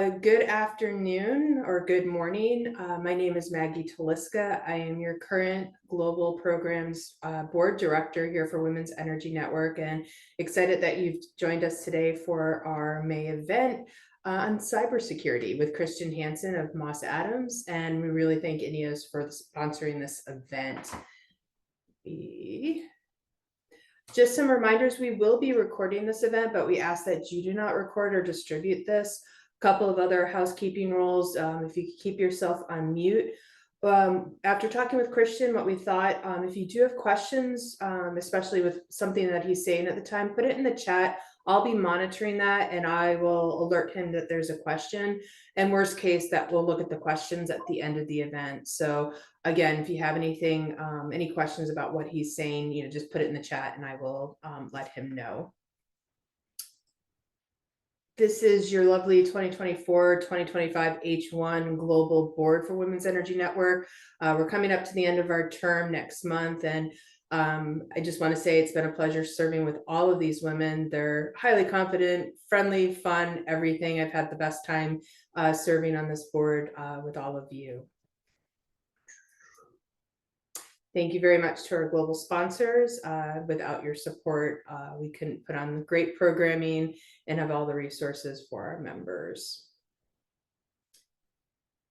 Good afternoon or good morning. My name is Maggie Taliska. I am your current Global Programs Board Director here for Women's Energy Network, and excited that you've joined us today for our May event on cybersecurity with Christian Hansen of Moss Adams. And we really thank INEOS for sponsoring this event. Just some reminders, we will be recording this event, but we ask that you do not record or distribute this. A couple of other housekeeping rules, if you keep yourself on mute. After talking with Christian, what we thought, if you do have questions, especially with something that he's saying at the time, put it in the chat. I'll be monitoring that and I will alert him that there's a question. And worst case, that we'll look at the questions at the end of the event. So again, if you have anything, any questions about what he's saying, just put it in the chat and I will let him know. This is your lovely 2024-2025 H1 Global Board for Women's Energy Network. We're coming up to the end of our term next month, and I just want to say it's been a pleasure serving with all of these women. They're highly confident, friendly, fun, everything. I've had the best time serving on this board with all of you. Thank you very much to our global sponsors. Without your support, we couldn't put on great programming and have all the resources for our members.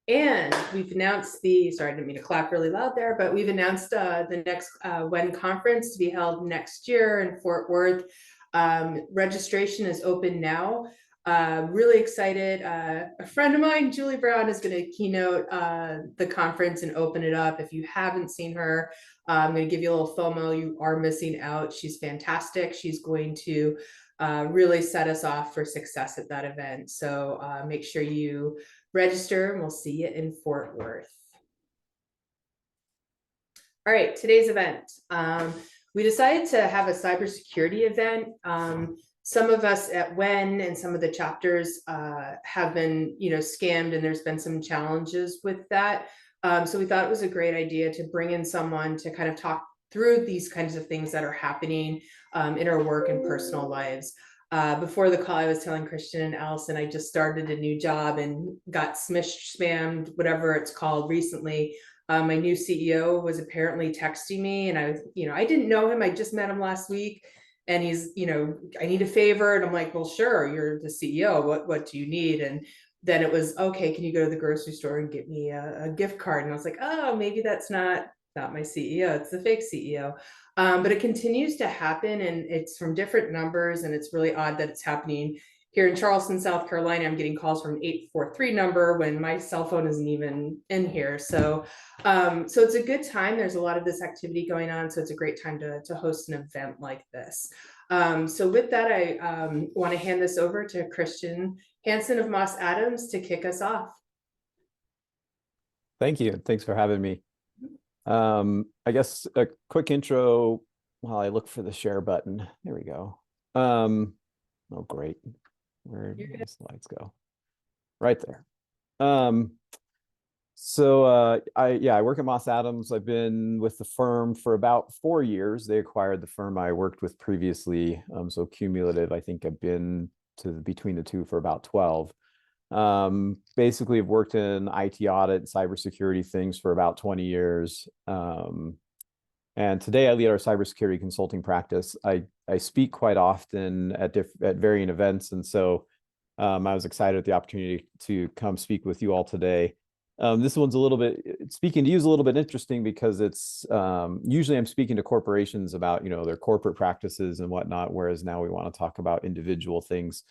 And we've announced sorry, I didn't mean to clap really loud there, but we've announced the next WEN conference to be held next year in Fort Worth. Registration is open now. Really excited. A friend of mine, Julie Brown, is going to keynote the conference and open it up. If you haven't seen her, I'm going to give you a little FOMO. You are missing out. She's fantastic. She's going to really set us off for success at that event. So make sure you register and we'll see you in Fort Worth. All right, today's event. We decided to have a cybersecurity event. Some of us at WEN and some of the chapters have been, scammed, and there's been some challenges with that. So we thought it was a great idea to bring in someone to kind of talk through these kinds of things that are happening in our work and personal lives. Before the call, I was telling Christian and Allison, I just started a new job and got spammed, whatever it's called, recently. My new CEO was apparently texting me, and I didn't know him. I just met him last week. And he's, I need a favor. And I'm like, well, sure, you're the CEO. What do you need? And then it was, okay, can you go to the grocery store and get me a gift card? And I was like, oh, maybe that's not my CEO. It's the fake CEO. But it continues to happen, and it's from different numbers. And it's really odd that it's happening here in Charleston, South Carolina. I'm getting calls from an 843 number when my cell phone isn't even in here. So it's a good time. There's a lot of this activity going on. So it's a great time to host an event like this. So with that, I want to hand this over to Christian Hansen of Moss Adams to kick us off. Thank you. Thanks for having me. I guess a quick intro while I look for the share button. There we go. Oh, great. Where did the slides go? Right there. I work at Moss Adams. I've been with the firm for about 4 years. They acquired the firm I worked with previously. So cumulative, I think I've been between the two for about 12. Basically, I've worked in IT audit, cybersecurity things for about 20 years. And today I lead our cybersecurity consulting practice. I speak quite often at varying events. And so I was excited at the opportunity to come speak with you all today. This one's speaking to you is a little bit interesting because it's usually I'm speaking to corporations about, their corporate practices and whatnot, whereas now we want to talk about individual things.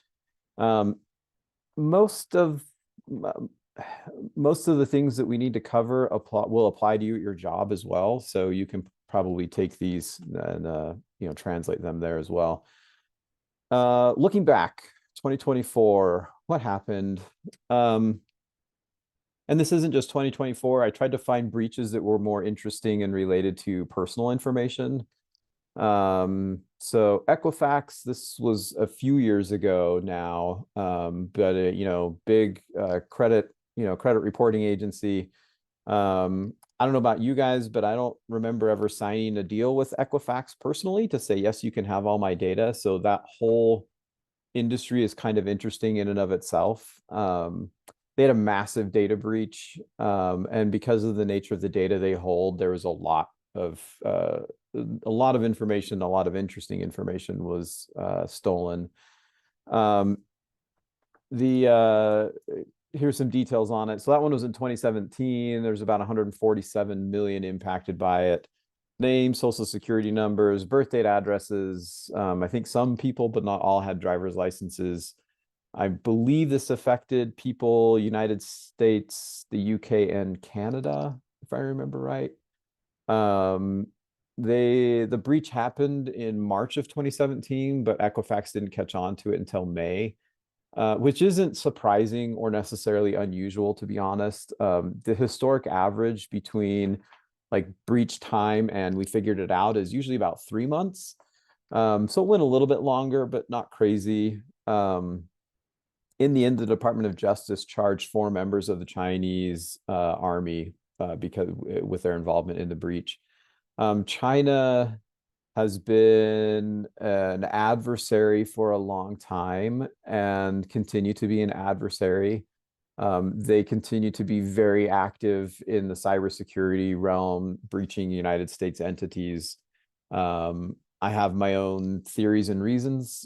Most of the things that we need to cover will apply to you at your job as well. So you can probably take these and translate them there as well. Looking back, 2024, what happened? And this isn't just 2024. I tried to find breaches that were more interesting and related to personal information. So Equifax, this was a few years ago now, but big credit reporting agency. I don't know about you guys, but I don't remember ever signing a deal with Equifax personally to say, yes, you can have all my data. So that whole industry is kind of interesting in and of itself. They had a massive data breach, and because of the nature of the data they hold, there was a lot of information, a lot of interesting information was stolen. Here's some details on it. So that one was in 2017. There's about 147 million impacted by it. Name, social security numbers, birth date, addresses. I think some people, but not all, had driver's licenses. I believe this affected people, United States, the UK, and Canada, if I remember right. The breach happened in March of 2017, but Equifax didn't catch on to it until May, which isn't surprising or necessarily unusual, to be honest. The historic average between like breach time and we figured it out is usually about 3 months. So it went a little bit longer, but not crazy. In the end, the Department of Justice charged 4 members of the Chinese army because with their involvement in the breach. China has been an adversary for a long time and continue to be an adversary. They continue to be very active in the cybersecurity realm, breaching United States entities. I have my own theories and reasons,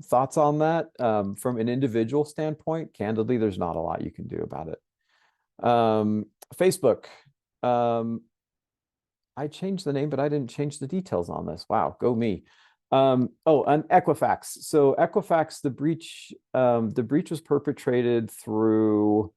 thoughts on that. From an individual standpoint, candidly, there's not a lot you can do about it. Facebook. I changed the name, but I didn't change the details on this. Wow, go me. And Equifax. So Equifax, the breach was perpetrated through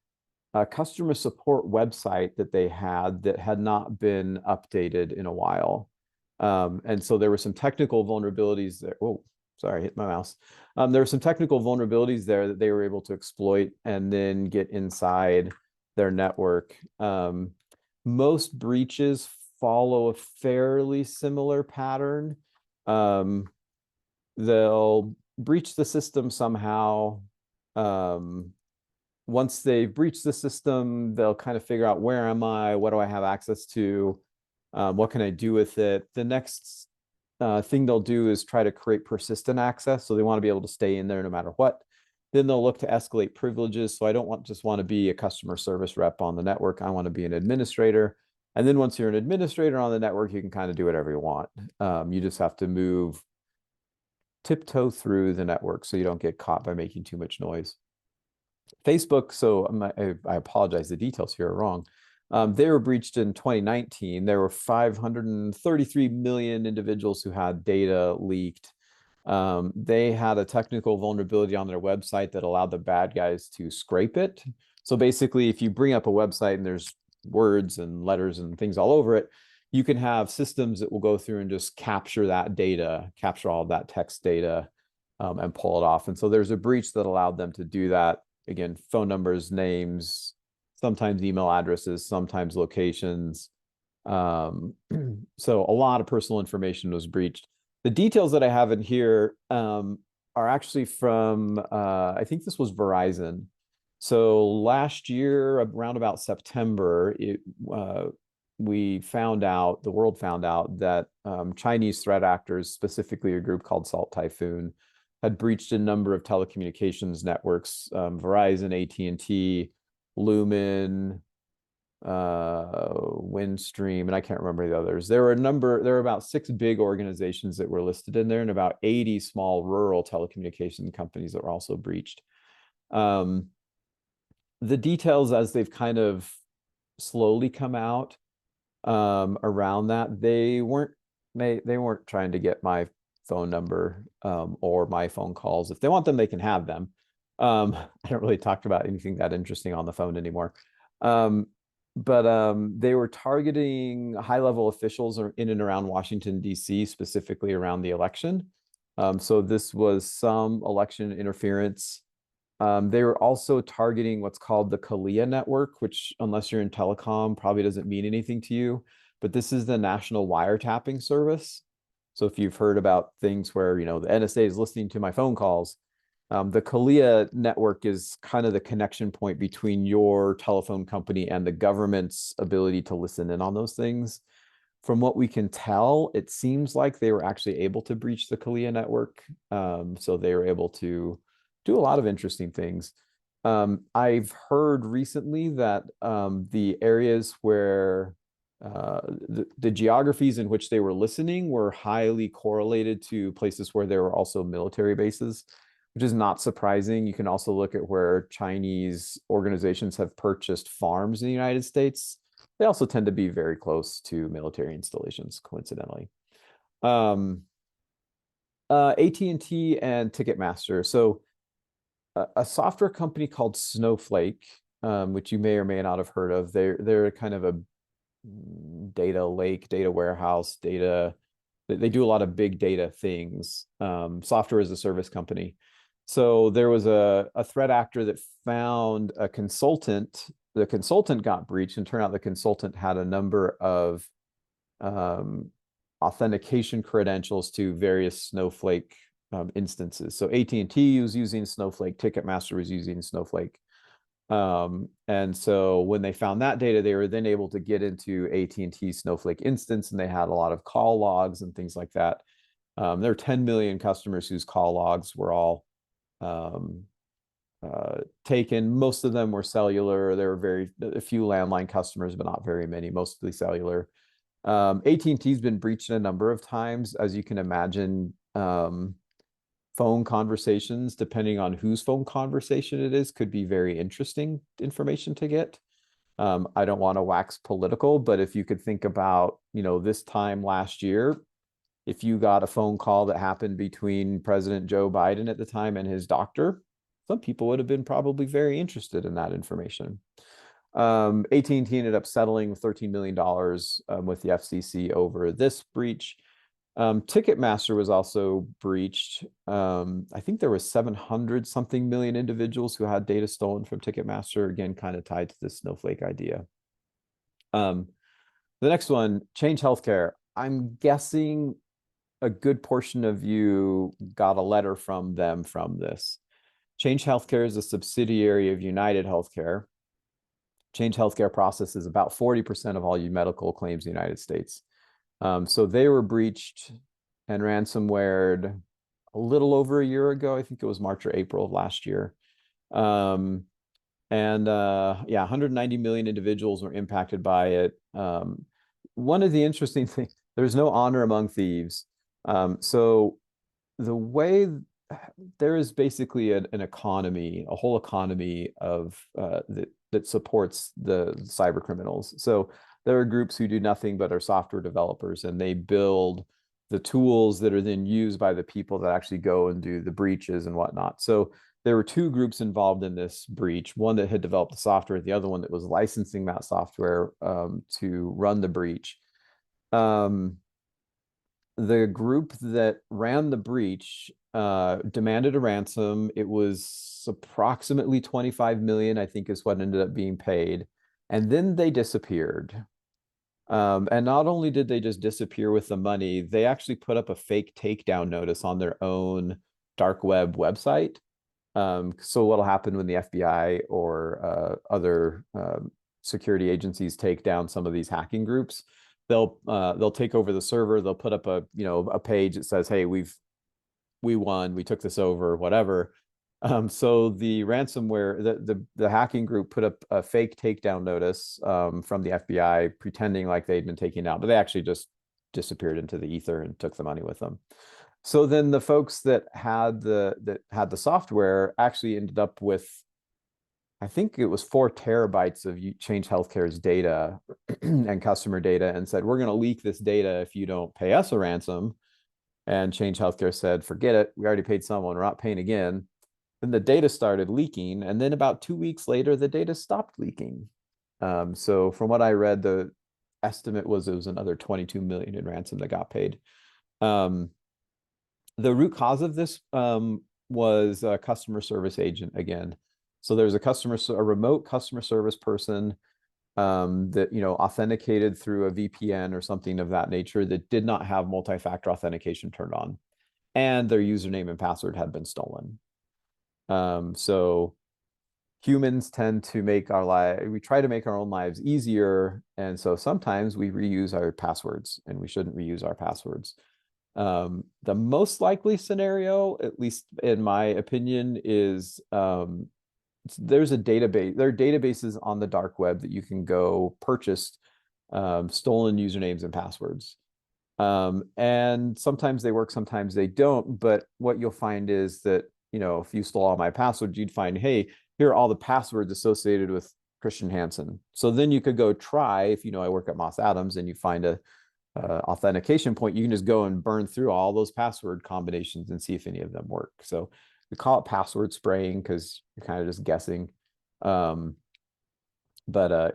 a customer support website that they had that had not been updated in a while. And so there were some technical vulnerabilities there. Oh, sorry, hit my mouse. There were some technical vulnerabilities there that they were able to exploit and then get inside their network. Most breaches follow a fairly similar pattern. They'll breach the system somehow. Once they breach the system, they'll kind of figure out, where am I? What do I have access to? What can I do with it? The next thing they'll do is try to create persistent access. So they want to be able to stay in there no matter what. Then they'll look to escalate privileges. So I don't just want to be a customer service rep on the network. I want to be an administrator. And then once you're an administrator on the network, you can kind of do whatever you want. You just have to tiptoe through the network so you don't get caught by making too much noise. Facebook, so I apologize, the details here are wrong. They were breached in 2019. There were 533 million individuals who had data leaked. They had a technical vulnerability on their website that allowed the bad guys to scrape it. So basically, if you bring up a website and there's words and letters and things all over it, you can have systems that will go through and just capture that data, capture all of that text data, and pull it off. And so there's a breach that allowed them to do that. Again, phone numbers, names, sometimes email addresses, sometimes locations. So a lot of personal information was breached. The details that I have in here are actually from, I think this was Verizon. So last year, around about September, the world found out that Chinese threat actors, specifically a group called Salt Typhoon, had breached a number of telecommunications networks, Verizon, AT&T, Lumen, Windstream, and I can't remember the others. There were about 6 big organizations that were listed in there and about 80 small rural telecommunication companies that were also breached. The details, as they've kind of slowly come out around that, they weren't trying to get my phone number or my phone calls. If they want them, they can have them. I don't really talk about anything that interesting on the phone anymore. But they were targeting high-level officials in and around Washington, D.C., specifically around the election. So this was some election interference. They were also targeting what's called the Kalia network, which, unless you're in telecom, probably doesn't mean anything to you. But this is the national wiretapping service. So if you've heard about things where, the NSA is listening to my phone calls, the Kalia network is kind of the connection point between your telephone company and the government's ability to listen in on those things. From what we can tell, it seems like they were actually able to breach the Kalia network. So they were able to do a lot of interesting things. I've heard recently that the areas where the geographies in which they were listening were highly correlated to places where there were also military bases, which is not surprising. You can also look at where Chinese organizations have purchased farms in the United States. They also tend to be very close to military installations, coincidentally. AT&T and Ticketmaster. So a software company called Snowflake, which you may or may not have heard of. They're kind of a data lake, data warehouse, data. They do a lot of big data things. Software as a service company. So there was a threat actor that found a consultant. The consultant got breached, and turned out the consultant had a number of authentication credentials to various Snowflake instances. So AT&T was using Snowflake, Ticketmaster was using Snowflake. And so when they found that data, they were then able to get into AT&T Snowflake instance, and they had a lot of call logs and things like that. There are 10 million customers whose call logs were all taken. Most of them were cellular. There were a few landline customers, but not very many, mostly cellular. AT&T's been breached a number of times, as you can imagine. Phone conversations, depending on whose phone conversation it is, could be very interesting information to get. I don't want to wax political, but if you could think about, this time last year, if you got a phone call that happened between President Joe Biden at the time and his doctor, some people would have been probably very interested in that information. AT&T ended up settling $13 million with the FCC over this breach. Ticketmaster was also breached. I think there was 700 something million individuals who had data stolen from Ticketmaster, again, kind of tied to the Snowflake idea. The next one, Change Healthcare. I'm guessing a good portion of you got a letter from them from this. Change Healthcare is a subsidiary of United Healthcare. Change Healthcare processes about 40% of all medical claims in the United States. So they were breached and ransomwared a little over a year ago. I think it was March or April of last year. Yeah, 190 million individuals were impacted by it. One of the interesting things, there's no honor among thieves. So the way there is basically an economy, a whole economy of that supports the cyber criminals. So there are groups who do nothing but are software developers, and they build the tools that are then used by the people that actually go and do the breaches and whatnot. So there were two groups involved in this breach, one that had developed the software, the other one that was licensing that software to run the breach. The group that ran the breach demanded a ransom. It was approximately 25 million, I think, is what ended up being paid. And then they disappeared. And not only did they just disappear with the money, they actually put up a fake takedown notice on their own dark web website. So what'll happen when the FBI or other security agencies take down some of these hacking groups? They'll take over the server. They'll put up a page that says, "Hey, we won. We took this over. Whatever." So the ransomware, the hacking group put up a fake takedown notice from the FBI, pretending like they'd been taken out, but they actually just disappeared into the ether and took the money with them. So then the folks that had the software actually ended up with, I think it was 4 terabytes of Change Healthcare's data and customer data, and said, "We're going to leak this data if you don't pay us a ransom." And Change Healthcare said, "Forget it. We already paid someone. We're not paying again." Then the data started leaking, and then about 2 weeks later, the data stopped leaking. So from what I read, the estimate was it was another 22 million in ransom that got paid. The root cause of this was a customer service agent again. So there's a remote customer service person that authenticated through a VPN or something of that nature that did not have multi-factor authentication turned on, and their username and password had been stolen. So humans tend to make our life, we try to make our own lives easier. And so sometimes we reuse our passwords, and we shouldn't reuse our passwords. The most likely scenario, at least in my opinion, is there's a database, there are databases on the dark web that you can go purchase stolen usernames and passwords. And sometimes they work, sometimes they don't. But what you'll find is that, if you stole all my passwords, you'd find, hey, here are all the passwords associated with Christian Hansen. So then you could go try, if I work at Moss Adams and you find a authentication point, you can just go and burn through all those password combinations and see if any of them work. So we call it password spraying because you're kind of just guessing. But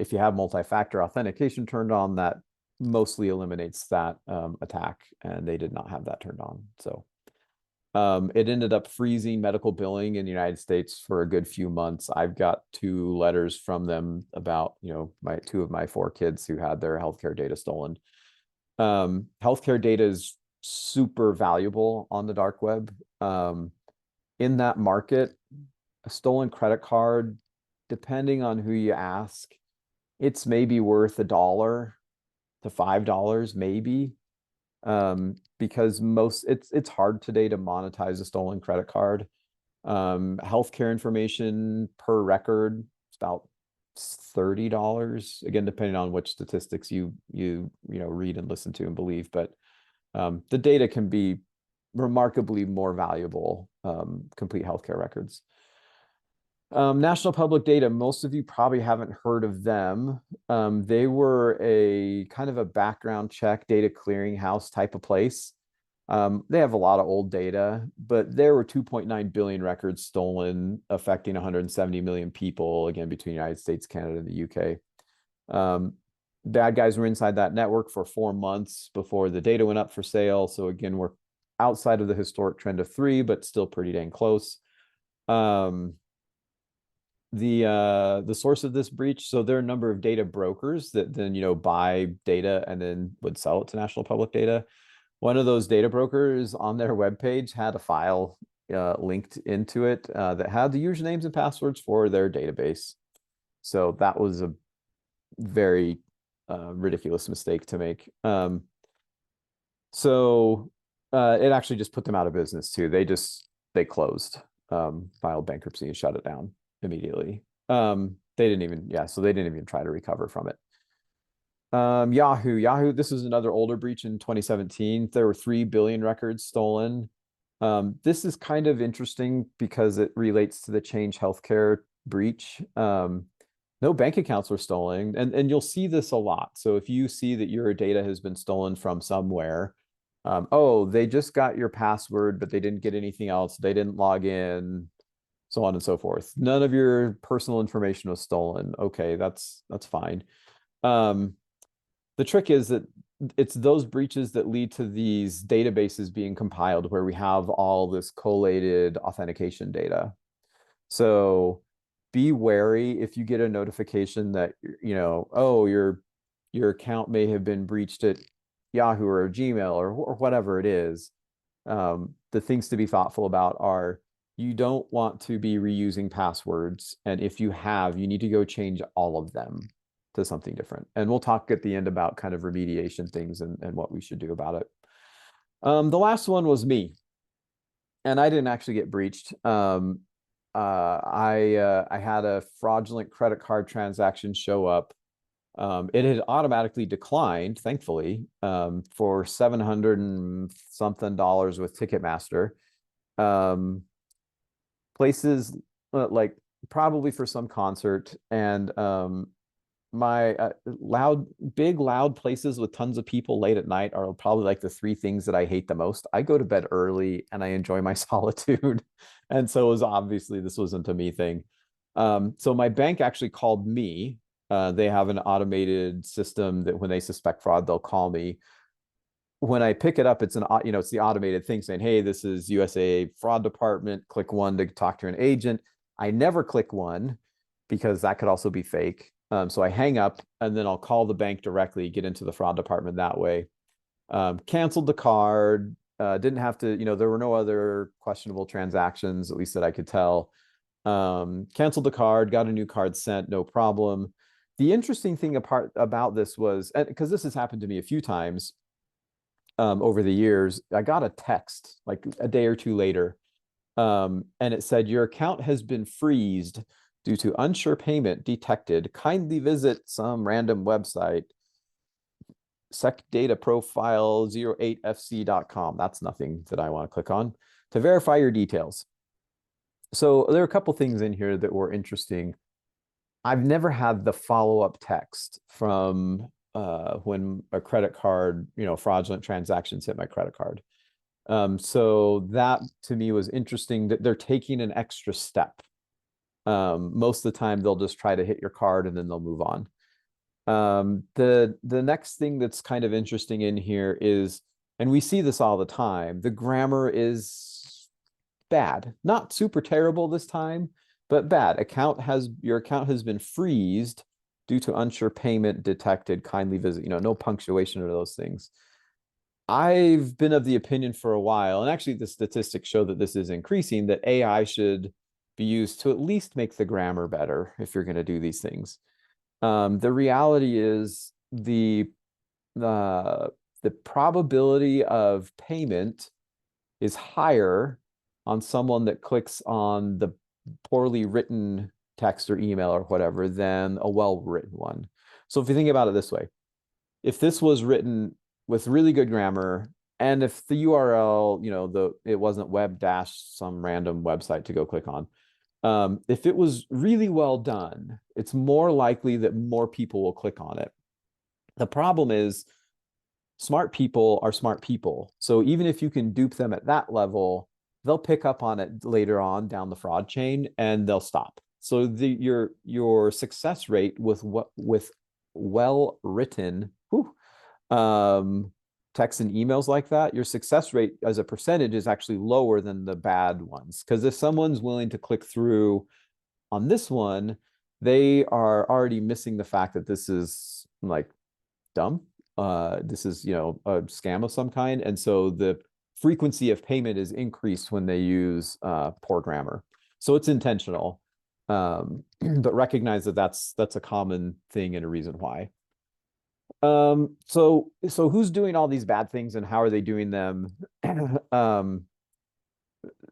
if you have multi-factor authentication turned on, that mostly eliminates that attack, and they did not have that turned on. So it ended up freezing medical billing in the United States for a good few months. I've got 2 letters from them about, my 2 of my 4 kids who had their healthcare data stolen. Healthcare data is super valuable on the dark web. In that market, a stolen credit card, depending on who you ask, it's maybe worth $1 to $5, maybe. Because it's hard today to monetize a stolen credit card. Healthcare information per record, it's about $30, again, depending on which statistics you read and listen to and believe. But the data can be remarkably more valuable, complete healthcare records. National Public Data, most of you probably haven't heard of them. They were a kind of a background check data clearinghouse type of place. They have a lot of old data, but there were 2.9 billion records stolen, affecting 170 million people, again, between the United States, Canada, and the UK. Bad guys were inside that network for 4 months before the data went up for sale. So again, we're outside of the historic trend of 3, but still pretty dang close. The source of this breach, so there are a number of data brokers that then buy data and then would sell it to National Public Data. One of those data brokers on their webpage had a file linked into it that had the usernames and passwords for their database. So that was a very ridiculous mistake to make. So it actually just put them out of business too. They closed, filed bankruptcy and shut it down immediately. They didn't even try to recover from it. Yahoo, this is another older breach in 2017. There were 3 billion records stolen. This is kind of interesting because it relates to the Change Healthcare breach. No bank accounts were stolen, and you'll see this a lot. So if you see that your data has been stolen from somewhere, they just got your password, but they didn't get anything else. They didn't log in, so on and so forth. None of your personal information was stolen. Okay, that's fine. The trick is that it's those breaches that lead to these databases being compiled where we have all this collated authentication data. So be wary if you get a notification that, your account may have been breached at Yahoo or Gmail or whatever it is. The things to be thoughtful about are, you don't want to be reusing passwords. And if you have, you need to go change all of them to something different. And we'll talk at the end about kind of remediation things and what we should do about it. The last one was me. And I didn't actually get breached. I had a fraudulent credit card transaction show up. It had automatically declined, thankfully, for $700 and something with Ticketmaster. Places like probably for some concert, and my big loud places with tons of people late at night are probably like the 3 things that I hate the most. I go to bed early and I enjoy my solitude. And so this wasn't a me thing. So my bank actually called me. They have an automated system that when they suspect fraud, they'll call me. When I pick it up, it's it's the automated thing saying, hey, this is USA fraud department, click 1 to talk to an agent. I never click 1 because that could also be fake. So I hang up and then I'll call the bank directly, get into the fraud department that way. Canceled the card, didn't have to, there were no other questionable transactions, at least that I could tell. Canceled the card, got a new card sent, no problem. The interesting thing about this was, because this has happened to me a few times over the years, I got a text like a day or two later, and it said, your account has been freezed due to unsure payment detected. Kindly visit some random website, secdataprofile08fc.com. That's nothing that I want to click on to verify your details. So there are a couple things in here that were interesting. I've never had the follow-up text from when a credit card, fraudulent transactions hit my credit card. So that to me was interesting that they're taking an extra step. Most of the time they'll just try to hit your card and then they'll move on. The next thing that's kind of interesting in here is, and we see this all the time, the grammar is bad. Not super terrible this time, but bad. Your account has been freezed due to unsure payment detected. Kindly visit, no punctuation or those things. I've been of the opinion for a while, and actually the statistics show that this is increasing, that AI should be used to at least make the grammar better if you're going to do these things. The reality is the probability of payment is higher on someone that clicks on the poorly written text or email or whatever than a well-written one. So if you think about it this way, if this was written with really good grammar, and if the URL, it wasn't web dash some random website to go click on, if it was really well done, it's more likely that more people will click on it. The problem is smart people are smart people. So even if you can dupe them at that level, they'll pick up on it later on down the fraud chain and they'll stop. So your success rate with well written texts and emails like that, your success rate as a percentage is actually lower than the bad ones. Because if someone's willing to click through on this one, they are already missing the fact that this is like dumb. This is, a scam of some kind. And so the frequency of payment is increased when they use poor grammar. So it's intentional. But recognize that that's a common thing and a reason why. So who's doing all these bad things and how are they doing them?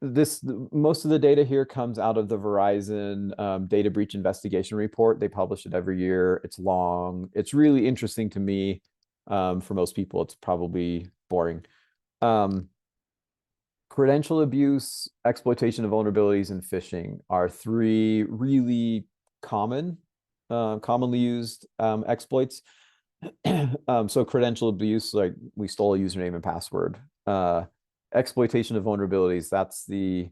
Most of the data here comes out of the Verizon data breach investigation report. They publish it every year. It's long. It's really interesting to me. For most people, it's probably boring. Credential abuse, exploitation of vulnerabilities, and phishing are three really commonly used exploits. So credential abuse, like we stole a username and password. Exploitation of vulnerabilities, that's the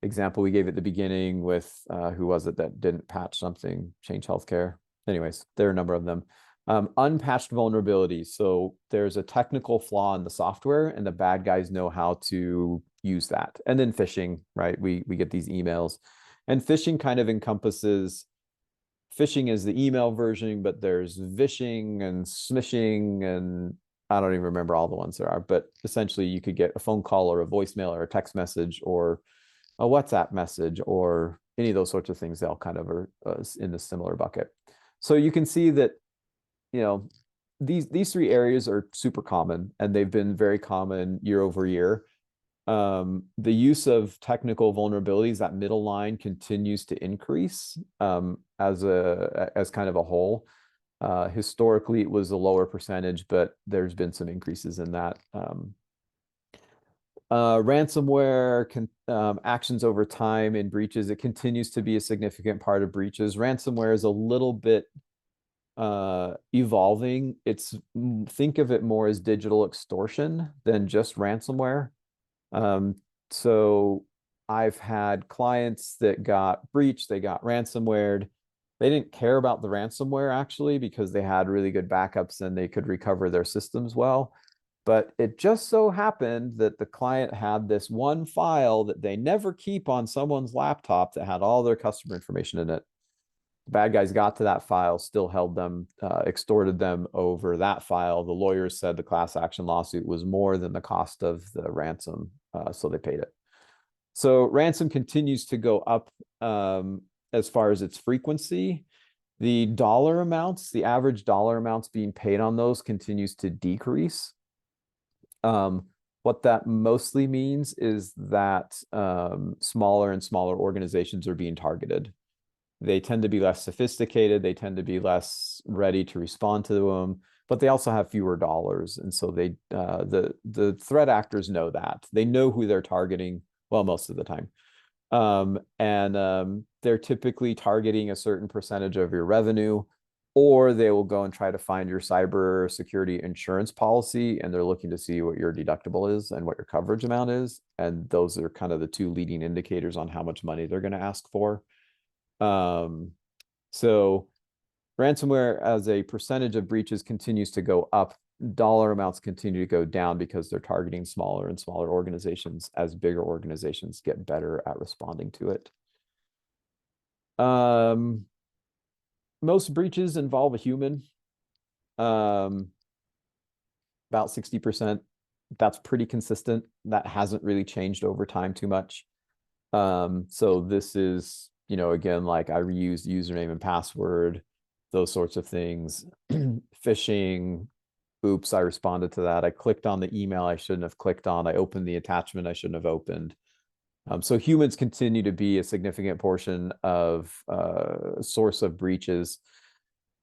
example we gave at the beginning with who was it that didn't patch something, Change Healthcare. Anyways, there are a number of them. Unpatched vulnerabilities. So there's a technical flaw in the software and the bad guys know how to use that. And then phishing, right? We get these emails. And phishing kind of encompasses, phishing is the email version, but there's vishing and smishing, and I don't even remember all the ones there are, but essentially you could get a phone call or a voicemail or a text message or a WhatsApp message or any of those sorts of things. They all kind of are in a similar bucket. So you can see that, these three areas are super common and they've been very common year over year. The use of technical vulnerabilities, that middle line, continues to increase as kind of a whole. Historically, it was a lower percentage, but there's been some increases in that. Ransomware actions over time in breaches, it continues to be a significant part of breaches. Ransomware is a little bit evolving. Think of it more as digital extortion than just ransomware. So I've had clients that got breached, they got ransomwared. They didn't care about the ransomware actually because they had really good backups and they could recover their systems well. But it just so happened that the client had this one file that they never keep on someone's laptop that had all their customer information in it. Bad guys got to that file, still held them, extorted them over that file. The lawyers said the class action lawsuit was more than the cost of the ransom, so they paid it. So ransom continues to go up as far as its frequency. The dollar amounts, the average dollar amounts being paid on those continues to decrease. What that mostly means is that smaller and smaller organizations are being targeted. They tend to be less sophisticated. They tend to be less ready to respond to them, but they also have fewer dollars. And so the threat actors know that. They know who they're targeting, well, most of the time. They're typically targeting a certain percentage of your revenue, or they will go and try to find your cybersecurity insurance policy, and they're looking to see what your deductible is and what your coverage amount is. And those are kind of the two leading indicators on how much money they're going to ask for. So ransomware as a percentage of breaches continues to go up. Dollar amounts continue to go down because they're targeting smaller and smaller organizations as bigger organizations get better at responding to it. Most breaches involve a human. About 60%. That's pretty consistent. That hasn't really changed over time too much. So this is, again, like I reused username and password, those sorts of things. Phishing. Oops, I responded to that. I clicked on the email I shouldn't have clicked on. I opened the attachment I shouldn't have opened. So humans continue to be a significant portion of source of breaches.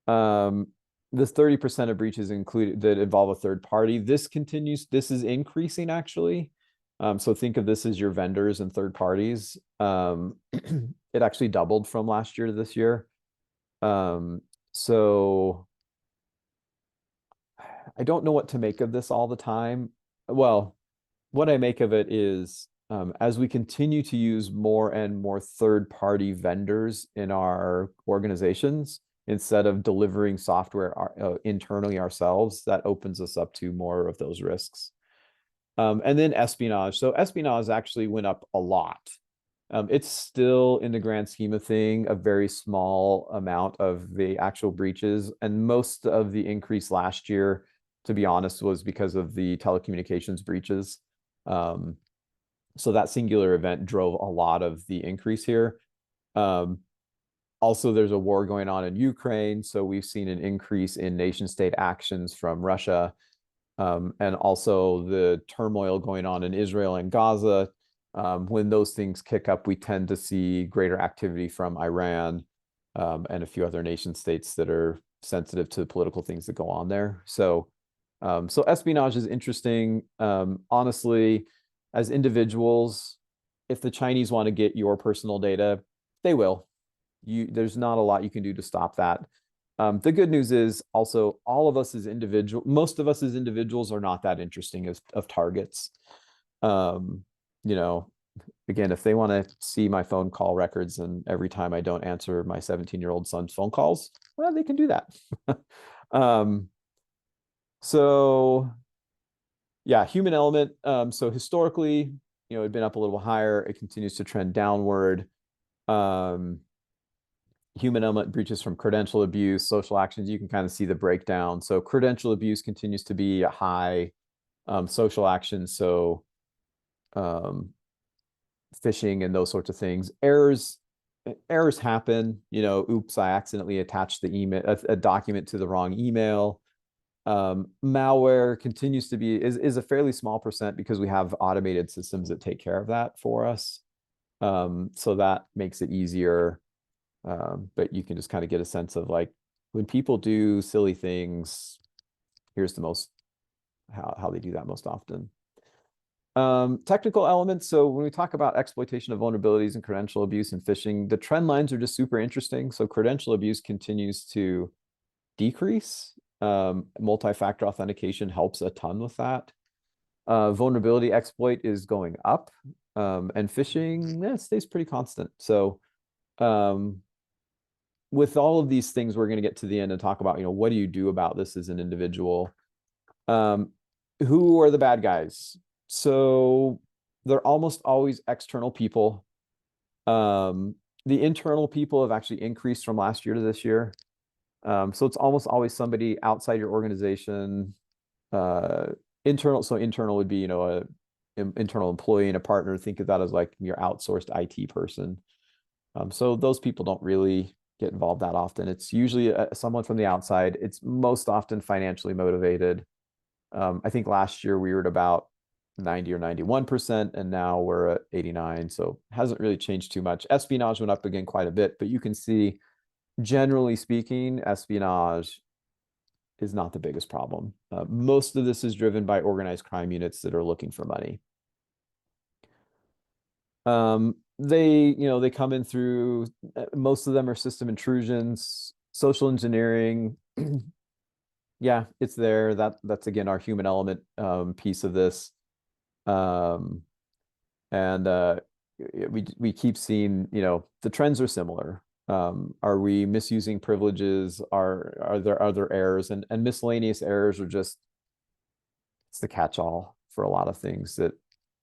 This 30% of breaches included that involve a third party. This is increasing actually. So think of this as your vendors and third parties. It actually doubled from last year to this year. So I don't know what to make of this all the time. Well, what I make of it is as we continue to use more and more third-party vendors in our organizations, instead of delivering software internally ourselves, that opens us up to more of those risks. And then espionage. So espionage actually went up a lot. It's still, in the grand scheme of thing, a very small amount of the actual breaches. And most of the increase last year, to be honest, was because of the telecommunications breaches. So that singular event drove a lot of the increase here. Also, there's a war going on in Ukraine, so we've seen an increase in nation-state actions from Russia, and also the turmoil going on in Israel and Gaza. When those things kick up, we tend to see greater activity from Iran and a few other nation states that are sensitive to the political things that go on there. So espionage is interesting. Honestly, as individuals, if the Chinese want to get your personal data, they will. There's not a lot you can do to stop that. The good news is also all of us as most of us as individuals are not that interesting of targets. Again, if they want to see my phone call records and every time I don't answer my 17-year-old son's phone calls, well, they can do that. So yeah, human element. So historically, it'd been up a little higher. It continues to trend downward. Human element breaches from credential abuse, social actions, you can kind of see the breakdown. So credential abuse continues to be a high. Social actions, so phishing and those sorts of things. Errors happen. Oops, I accidentally attached the email, a document to the wrong email. Malware continues to be is a fairly small percent because we have automated systems that take care of that for us. So that makes it easier. But you can just kind of get a sense of like when people do silly things, here's how they do that most often. Technical elements. So when we talk about exploitation of vulnerabilities and credential abuse and phishing, the trend lines are just super interesting. So credential abuse continues to decrease. Multi-factor authentication helps a ton with that. Vulnerability exploit is going up, and phishing stays pretty constant. So with all of these things, we're going to get to the end and talk about, what do you do about this as an individual? Who are the bad guys? So they're almost always external people. The internal people have actually increased from last year to this year. So it's almost always somebody outside your organization. Internal would be, internal employee and a partner, think of that as like your outsourced IT person. So those people don't really get involved that often. It's usually someone from the outside. It's most often financially motivated. I think last year we were at about 90 or 91%, and now we're at 89. So it hasn't really changed too much. Espionage went up again quite a bit, but you can see, generally speaking, espionage is not the biggest problem. Most of this is driven by organized crime units that are looking for money. They come in through, most of them are system intrusions, social engineering. Yeah, it's there. That's again our human element piece of this. And we keep seeing, the trends are similar. Are we misusing privileges? Are there other errors? And miscellaneous errors are just, it's the catch-all for a lot of things that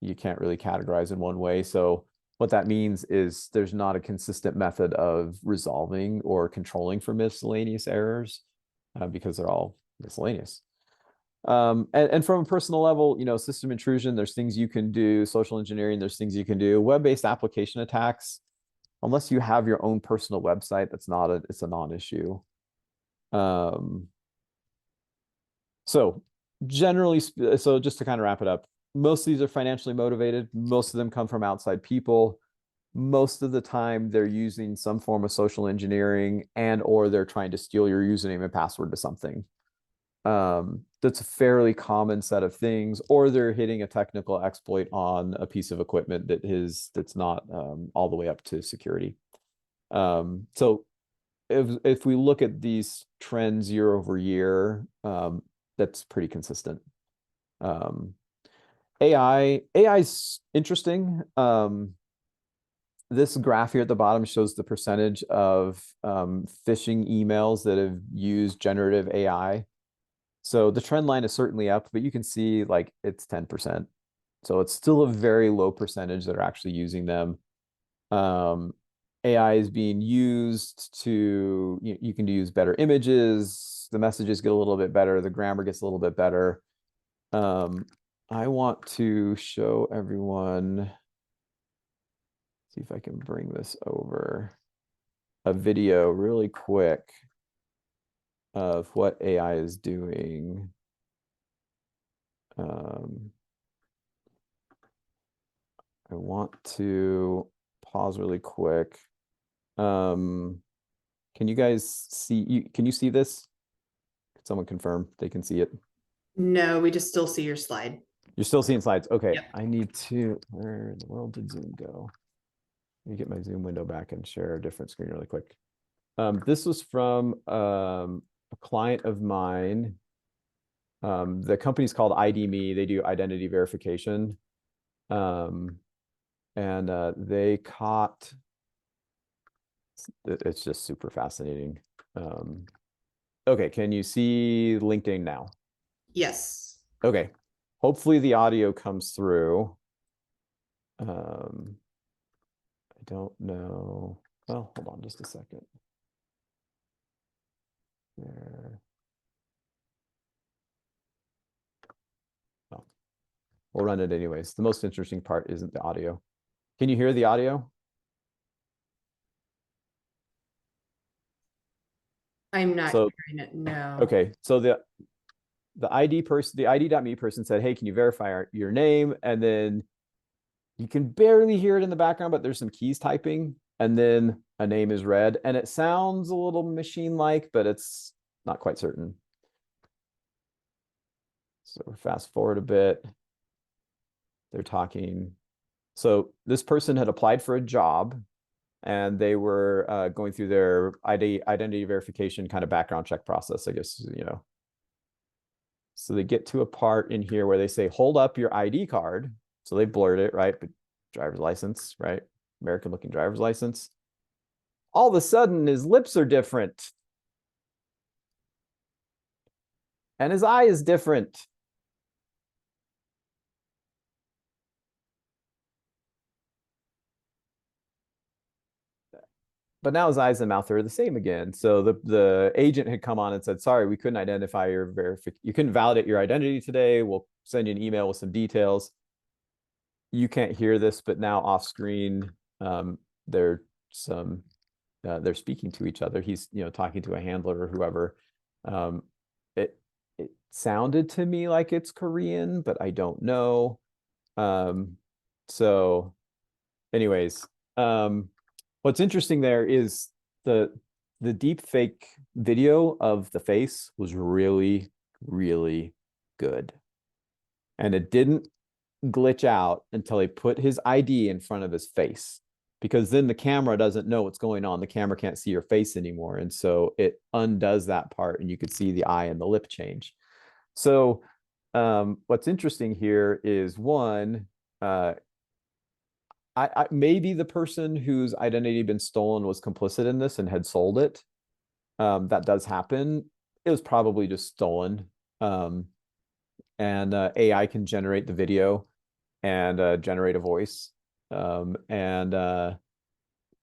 you can't really categorize in one way. So what that means is there's not a consistent method of resolving or controlling for miscellaneous errors because they're all miscellaneous. And from a personal level, system intrusion, there's things you can do. Social engineering, there's things you can do. Web-based application attacks, unless you have your own personal website, it's a non-issue. So just to kind of wrap it up, most of these are financially motivated. Most of them come from outside people. Most of the time they're using some form of social engineering or they're trying to steal your username and password to something. That's a fairly common set of things, or they're hitting a technical exploit on a piece of equipment that's not all the way up to security. So if we look at these trends year over year, that's pretty consistent. AI is interesting. This graph here at the bottom shows the percentage of phishing emails that have used generative AI. So the trend line is certainly up, but you can see like it's 10%. So it's still a very low percentage that are actually using them. AI is being used to, you can use better images, the messages get a little bit better, the grammar gets a little bit better. I want to show everyone, see if I can bring this over, a video really quick of what AI is doing. I want to pause really quick. Can you guys see, can you see this? Can someone confirm they can see it? No, we just still see your slide. You're still seeing slides. Okay. Yep. I need to, where in the world did Zoom go? Let me get my Zoom window back and share a different screen really quick. This was from a client of mine. The company's called ID.me. They do identity verification. And they caught, it's just super fascinating. Okay, can you see LinkedIn now? Yes. Okay, hopefully the audio comes through. I don't know. Well, hold on just a second. There. Oh, we'll run it anyways. The most interesting part isn't the audio. Can you hear the audio? I'm not So, hearing it. No. okay, so the ID.me person said, hey, can you verify your name? And then you can barely hear it in the background, but there's some keys typing, and then a name is read, and it sounds a little machine-like, but it's not quite certain. So fast forward a bit. They're talking. So this person had applied for a job, and they were going through their identity verification kind of background check process, I guess, So they get to a part in here where they say, hold up your ID card. So they blurred it, right? But driver's license, right? American looking driver's license. All of a sudden, his lips are different. And his eye is different. But now his eyes and mouth are the same again. So the agent had come on and said, sorry, we couldn't identify you couldn't validate your identity today. We'll send you an email with some details. you can't hear this, but now off screen, there's some they're speaking to each other. He's, talking to a handler or whoever. It it sounded to me like it's Korean, but I don't know. So anyways, what's interesting there is the deep fake video of the face was really, really good. And it didn't glitch out until he put his ID in front of his face, because then the camera doesn't know what's going on. The camera can't see your face anymore. And so it undoes that part, and you could see the eye and the lip change. So what's interesting here is one, maybe the person whose identity had been stolen was complicit in this and had sold it. That does happen. It was probably just stolen. And AI can generate the video and generate a voice.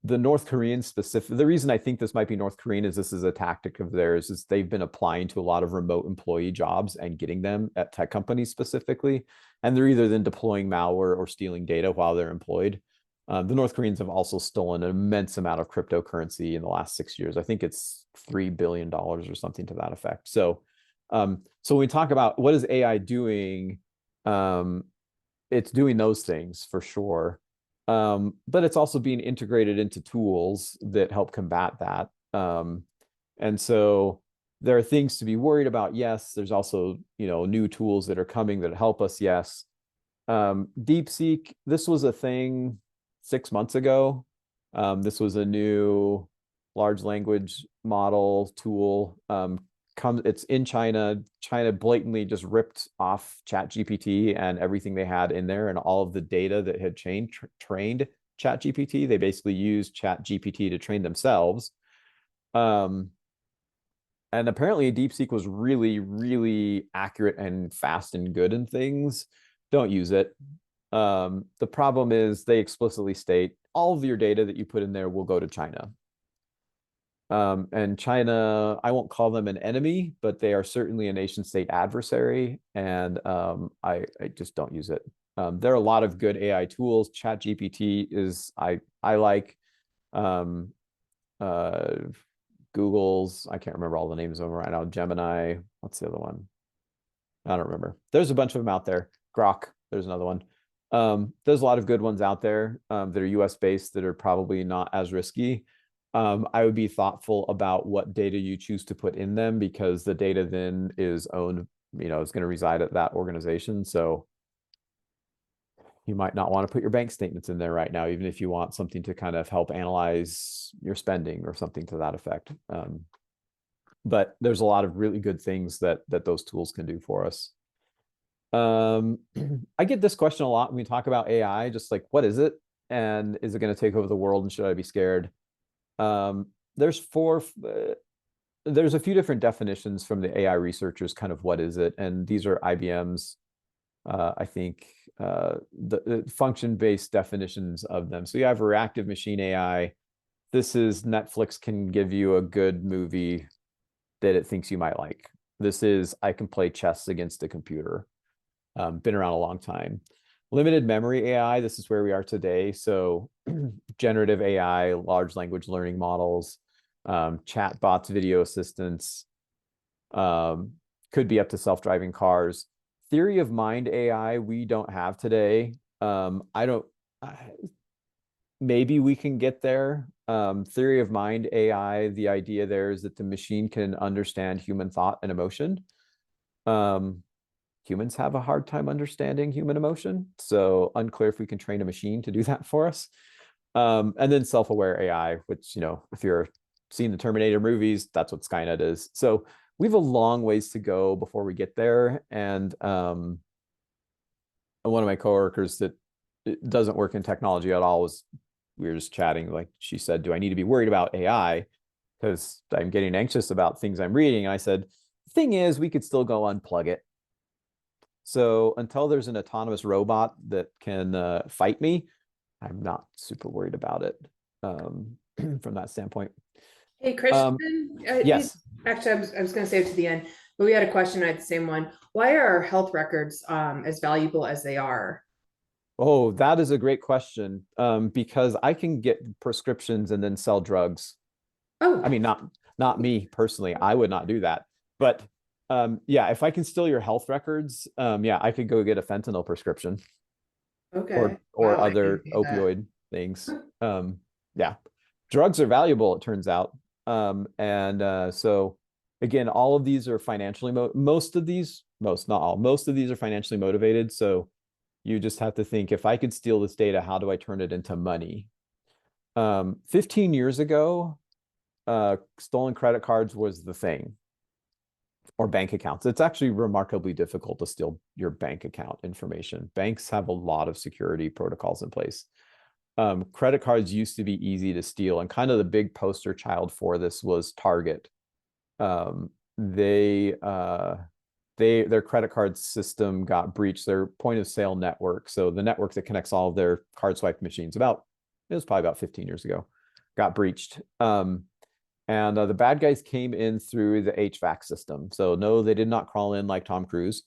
The North Korean specific, the reason I think this might be North Korean is this is a tactic of theirs, is they've been applying to a lot of remote employee jobs and getting them at tech companies specifically. And they're either then deploying malware or stealing data while they're employed. The North Koreans have also stolen an immense amount of cryptocurrency in the last 6 years. I think it's $3 billion or something to that effect. So when we talk about what is AI doing, it's doing those things for sure. But it's also being integrated into tools that help combat that. And so there are things to be worried about. Yes, there's also, new tools that are coming that help us. Yes. DeepSeek, this was a thing 6 months ago. This was a new large language model tool. It's in China. China blatantly just ripped off ChatGPT and everything they had in there, and all of the data that had trained ChatGPT. They basically used ChatGPT to train themselves. And apparently DeepSeek was really, really accurate and fast and good in things. Don't use it. The problem is they explicitly state all of your data that you put in there will go to China. And China, I won't call them an enemy, but they are certainly a nation state adversary. And I just don't use it. There are a lot of good AI tools. ChatGPT is, I like Google's, I can't remember all the names of them right now. Gemini, what's the other one? I don't remember. There's a bunch of them out there. Grok, there's another one. There's a lot of good ones out there that are US based that are probably not as risky. I would be thoughtful about what data you choose to put in them, because the data then is owned, is going to reside at that organization. So you might not want to put your bank statements in there right now, even if you want something to kind of help analyze your spending or something to that effect. But there's a lot of really good things that those tools can do for us. I get this question a lot when we talk about AI, just like, what is it? And is it going to take over the world? And should I be scared? There's a few different definitions from the AI researchers, kind of what is it? And these are IBM's, I think, the function-based definitions of them. So you have reactive machine AI. This is Netflix can give you a good movie that it thinks you might like. This is, I can play chess against a computer. Been around a long time. Limited memory AI, this is where we are today. So generative AI, large language learning models, chat bots, video assistants, could be up to self-driving cars. Theory of mind AI, we don't have today. Maybe we can get there. Theory of mind AI, the idea there is that the machine can understand human thought and emotion. Humans have a hard time understanding human emotion. So unclear if we can train a machine to do that for us. And then self-aware AI, which, if you're seeing the Terminator movies, that's what Skynet is. So we have a long ways to go before we get there. And one of my coworkers that doesn't work in technology at all we were just chatting, like she said, do I need to be worried about AI? Because I'm getting anxious about things I'm reading. And I said, the thing is, we could still go unplug it. So until there's an autonomous robot that can fight me, I'm not super worried about it from that standpoint. Hey, Christian. Yes. Actually, I was going to save it to the end, but we had a question. I had the same one. Why are our health records as valuable as they are? Oh, that is a great question. Because I can get prescriptions and then sell drugs. Oh, I mean, not me personally. I would not do that. But yeah, if I can steal your health records, yeah, I could go get a fentanyl prescription okay. or Wow, I didn't other see that. opioid things. Yeah, drugs are valuable, it turns out. And so again, all of these are financially most of these, most not all, most of these are financially motivated. So you just have to think, if I could steal this data, how do I turn it into money? 15 years ago, stolen credit cards was the thing, or bank accounts. It's actually remarkably difficult to steal your bank account information. Banks have a lot of security protocols in place. Credit cards used to be easy to steal, and kind of the big poster child for this was Target. Um, they their credit card system got breached, their point of sale network. So the network that connects all of their card swipe machines, it was probably about 15 years ago, got breached. And the bad guys came in through the HVAC system. So no, they did not crawl in like Tom Cruise.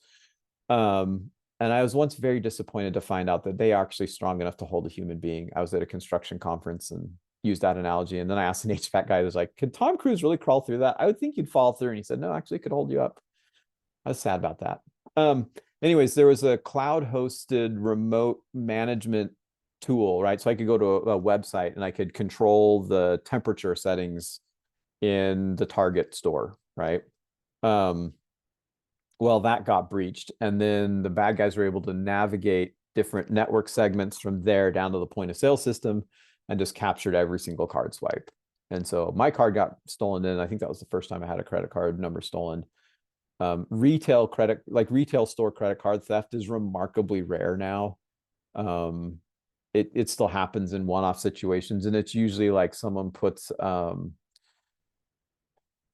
And I was once very disappointed to find out that they are actually strong enough to hold a human being. I was at a construction conference and used that analogy. And then I asked an HVAC guy, who was like, could Tom Cruise really crawl through that? I would think you'd fall through. And he said, no, actually it could hold you up. I was sad about that. Anyways, there was a cloud hosted remote management tool, right? So I could go to a website and I could control the temperature settings in the Target store, right? Um, well, that got breached. And then the bad guys were able to navigate different network segments from there down to the point of sale system and just captured every single card swipe. And so my card got stolen, and I think that was the first time I had a credit card number stolen. Retail store credit card theft is remarkably rare now. It still happens in one-off situations, and it's usually like someone puts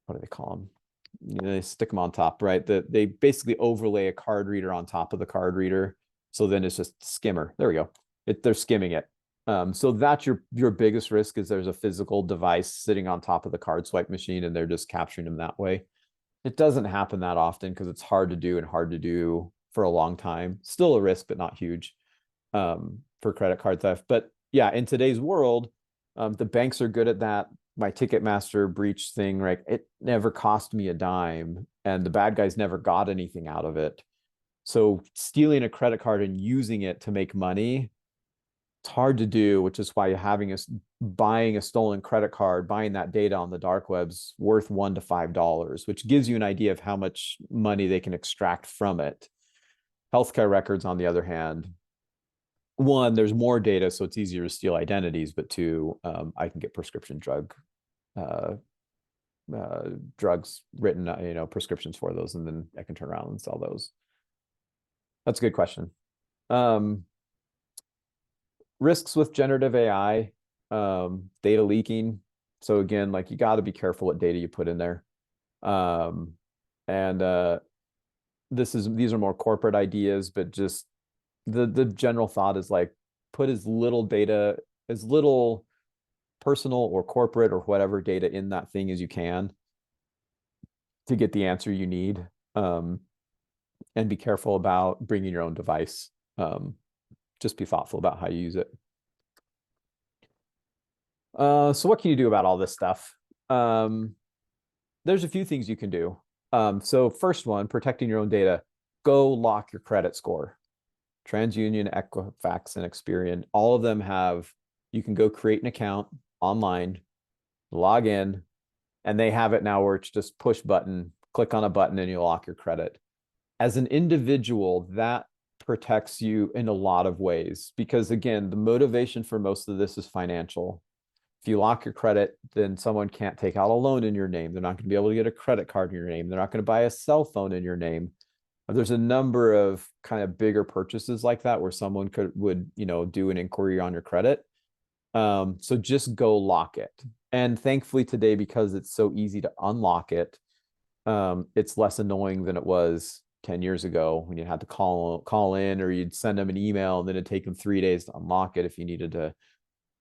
what do they call them? They stick them on top, right? They basically overlay a card reader on top of the card reader. So then it's just skimmer. There we go. They're skimming it. So that's your biggest risk, is there's a physical device sitting on top of the card swipe machine and they're just capturing them that way. It doesn't happen that often because it's hard to do and hard to do for a long time. Still a risk, but not huge for credit card theft. But yeah, in today's world, the banks are good at that. My Ticketmaster breach thing, right? It never cost me a dime, and the bad guys never got anything out of it. So stealing a credit card and using it to make money, it's hard to do, which is why buying a stolen credit card, buying that data on the dark web's worth $1 to $5, which gives you an idea of how much money they can extract from it. Healthcare records, on the other hand, one, there's more data, so it's easier to steal identities, but two, I can get prescription uh, drugs written, prescriptions for those, and then I can turn around and sell those. That's a good question. Risks with generative AI, data leaking. So again, like, you got to be careful what data you put in there. And these are more corporate ideas, but just the general thought is like, put as little data, as little personal or corporate or whatever data in that thing as you can to get the answer you need. And be careful about bringing your own device. Just be thoughtful about how you use it. So what can you do about all this stuff? There's a few things you can do. So first one, protecting your own data. Go lock your credit score. TransUnion, Equifax, and Experian, all of them have, you can go create an account online, log in, and they have it now where it's just push button, click on a button, and you lock your credit. As an individual, that protects you in a lot of ways, because again, the motivation for most of this is financial. If you lock your credit, then someone can't take out a loan in your name. They're not going to be able to get a credit card in your name. They're not going to buy a cell phone in your name. There's a number of kind of bigger purchases like that where someone would do an inquiry on your credit. So just go lock it. And thankfully today, because it's so easy to unlock it, it's less annoying than it was 10 years ago when you had to call in, or you'd send them an email and then it'd take them 3 days to unlock it if you needed to,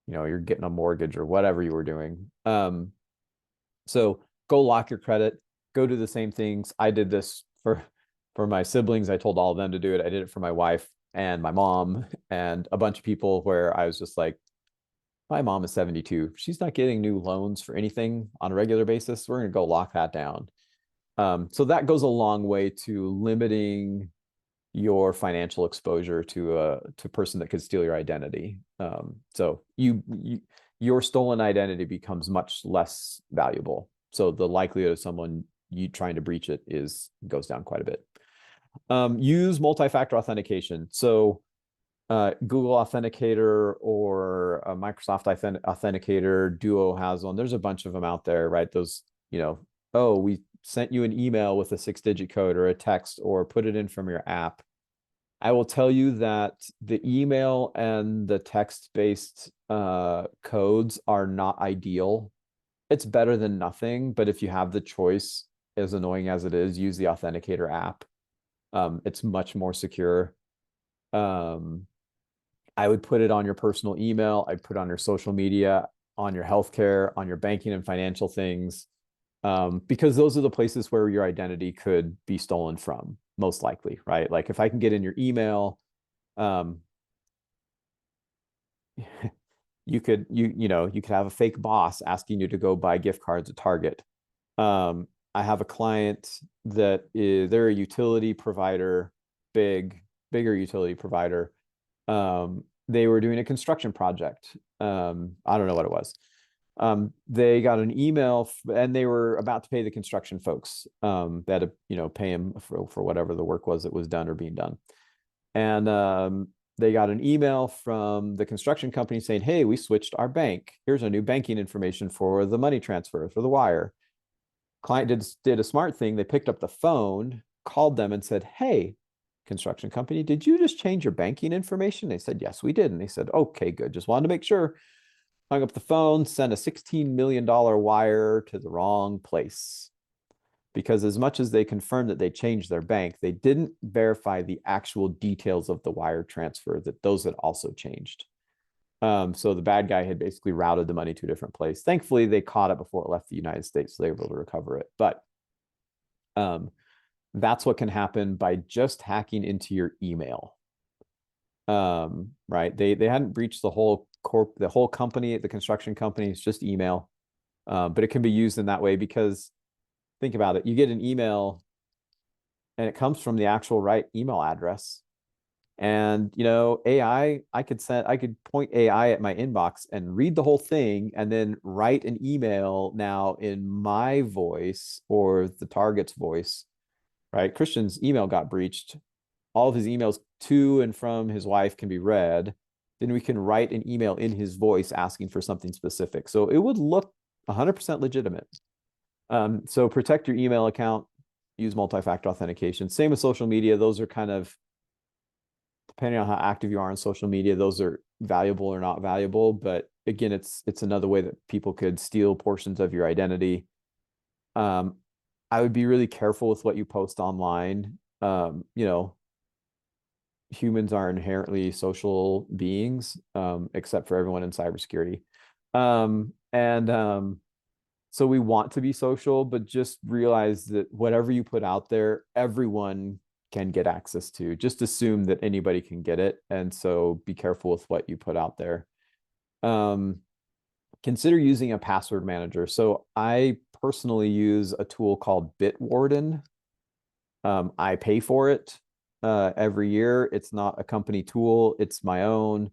you're getting a mortgage or whatever you were doing. So go lock your credit, go do the same things. I did this for my siblings. I told all of them to do it. I did it for my wife. and my mom and a bunch of people where I was just like, my mom is 72. She's not getting new loans for anything on a regular basis. We're going to go lock that down. So that goes a long way to limiting your financial exposure to a person that could steal your identity. So your stolen identity becomes much less valuable. So the likelihood of someone you trying to breach it goes down quite a bit. Use multi-factor authentication. So Google Authenticator or Microsoft Authenticator, Duo has one. There's a bunch of them out there, right? Those, oh, we sent you an email with a 6-digit code or a text, or put it in from your app. I will tell you that the email and the text-based codes are not ideal. It's better than nothing, but if you have the choice, as annoying as it is, use the Authenticator app. It's much more secure. I would put it on your personal email. I'd put it on your social media, on your healthcare, on your banking and financial things, because those are the places where your identity could be stolen from, most likely, right? Like if I can get in your email, you could have a fake boss asking you to go buy gift cards at Target. I have a client they're a utility provider, bigger utility provider. They were doing a construction project. I don't know what it was. They got an email and they were about to pay the construction folks that pay them for whatever the work was that was done or being done. And they got an email from the construction company saying, hey, we switched our bank. Here's our new banking information for the money transfer, for the wire. Client did a smart thing. They picked up the phone, called them and said, hey, construction company, did you just change your banking information? They said, yes, we did. And they said, okay, good. Just wanted to make sure. Hung up the phone, sent a $16 million wire to the wrong place. Because as much as they confirmed that they changed their bank, they didn't verify the actual details of the wire transfer, that those had also changed. So the bad guy had basically routed the money to a different place. Thankfully, they caught it before it left the United States, so they were able to recover it. But that's what can happen by just hacking into your email. Right? They hadn't breached the whole company, the construction company. It's just email, but it can be used in that way because think about it. You get an email, and it comes from the actual right email address. And AI, I could point AI at my inbox and read the whole thing, and then write an email now in my voice or the target's voice. Right? Christian's email got breached. All of his emails to and from his wife can be read. Then we can write an email in his voice asking for something specific. So it would look 100% legitimate. So protect your email account, use multi-factor authentication. Same with social media. Those are kind of, depending on how active you are on social media, those are valuable or not valuable. But again, it's another way that people could steal portions of your identity. I would be really careful with what you post online. Humans are inherently social beings, except for everyone in cybersecurity. So we want to be social, but just realize that whatever you put out there, everyone can get access to. Just assume that anybody can get it. And so be careful with what you put out there. Consider using a password manager. So I personally use a tool called Bitwarden. I pay for it every year. It's not a company tool. It's my own.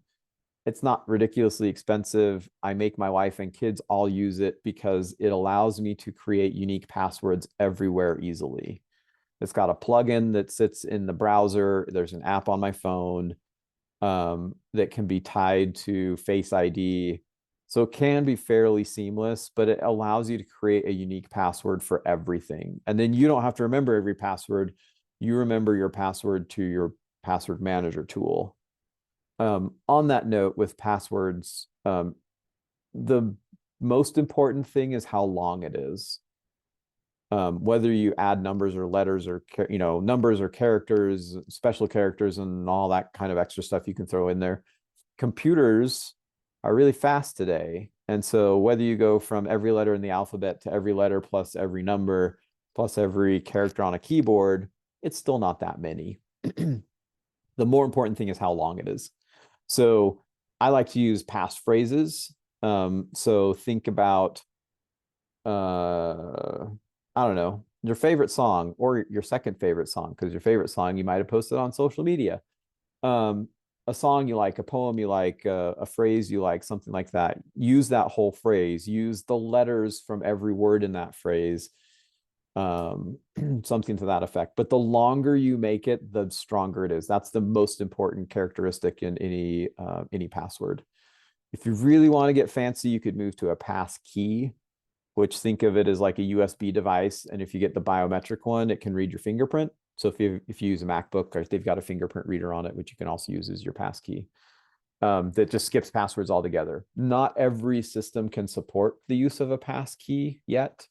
It's not ridiculously expensive. I make my wife and kids all use it because it allows me to create unique passwords everywhere easily. It's got a plugin that sits in the browser. There's an app on my phone that can be tied to Face ID. So it can be fairly seamless, but it allows you to create a unique password for everything. And then you don't have to remember every password. You remember your password to your password manager tool. On that note, with passwords, the most important thing is how long it is. Whether you add numbers or letters or numbers or characters, special characters, and all that kind of extra stuff you can throw in there. Computers are really fast today, and so whether you go from every letter in the alphabet to every letter plus every number plus every character on a keyboard, it's still not that many. The more important thing is how long it is. So I like to use passphrases. So think about, I don't know, your favorite song or your second favorite song, because your favorite song you might have posted on social media. Um, a song you like, a poem you like, a phrase you like, something like that. Use that whole phrase. Use the letters from every word in that phrase. Something to that effect. But the longer you make it, the stronger it is. That's the most important characteristic in any password. If you really want to get fancy, you could move to a pass key, which think of it as like a USB device. And if you get the biometric one, it can read your fingerprint. So if you use a MacBook, or they've got a fingerprint reader on it, which you can also use as your pass key, that just skips passwords altogether. Not every system can support the use of a pass key yet,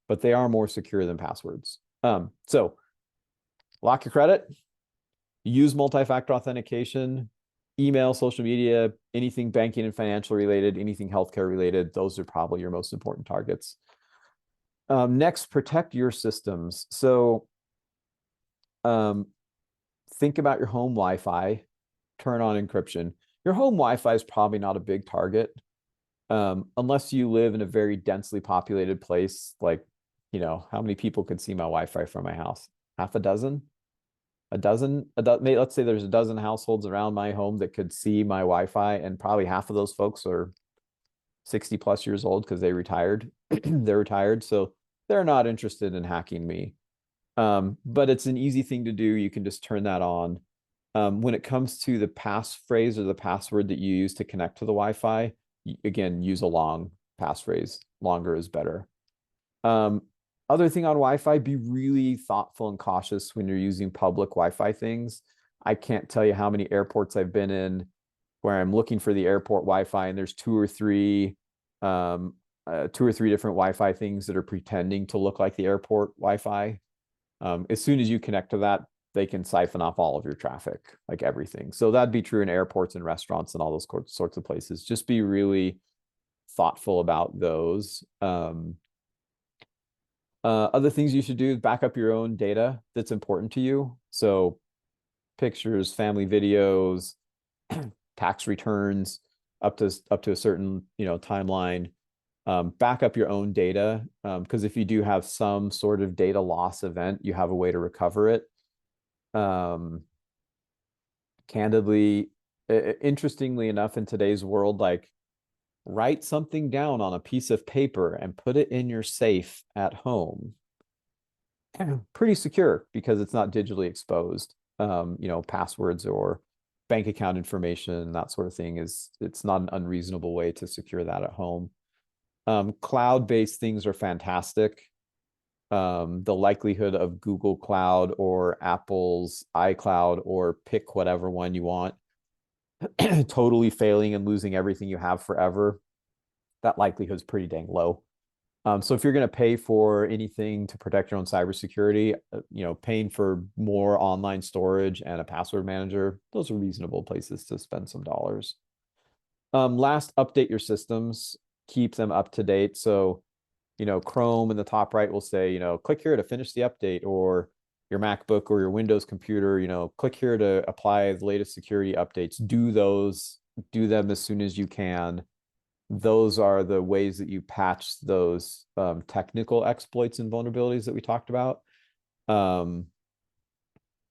but they are more secure than passwords. So lock your credit, use multi-factor authentication, email, social media, anything banking and financial related, anything healthcare related. Those are probably your most important targets. Next, protect your systems. So think about your home Wi-Fi, turn on encryption. Your home Wi-Fi is probably not a big target, unless you live in a very densely populated place. Like, how many people could see my Wi-Fi from my house? Half a dozen? Let's say there's a dozen households around my home that could see my Wi-Fi, and probably half of those folks are 60 plus years old because they retired. They're retired, so they're not interested in hacking me. But it's an easy thing to do. You can just turn that on. When it comes to the passphrase or the password that you use to connect to the Wi-Fi, again, use a long passphrase. Longer is better. Other thing on Wi-Fi, be really thoughtful and cautious when you're using public Wi-Fi things. I can't tell you how many airports I've been in where I'm looking for the airport Wi-Fi, and there's two or three different Wi-Fi things that are pretending to look like the airport Wi-Fi. As soon as you connect to that, they can siphon off all of your traffic, like everything. So that'd be true in airports and restaurants and all those sorts of places. Just be really thoughtful about those. Other things you should do is back up your own data that's important to you. So pictures, family videos, tax returns, up to a certain timeline. Back up your own data, because if you do have some sort of data loss event, you have a way to recover it. Candidly, interestingly enough, in today's world, like, write something down on a piece of paper and put it in your safe at home. Pretty secure because it's not digitally exposed. Passwords or bank account information, that sort of thing, it's not an unreasonable way to secure that at home. Cloud-based things are fantastic. The likelihood of Google Cloud or Apple's iCloud, or pick whatever one you want, totally failing and losing everything you have forever, that likelihood is pretty dang low. So if you're going to pay for anything to protect your own cybersecurity, paying for more online storage and a password manager, those are reasonable places to spend some dollars. Last, update your systems, keep them up to date. So, Chrome in the top right will say, click here to finish the update, or your MacBook or your Windows computer, click here to apply the latest security updates. Do them as soon as you can. Those are the ways that you patch those technical exploits and vulnerabilities that we talked about.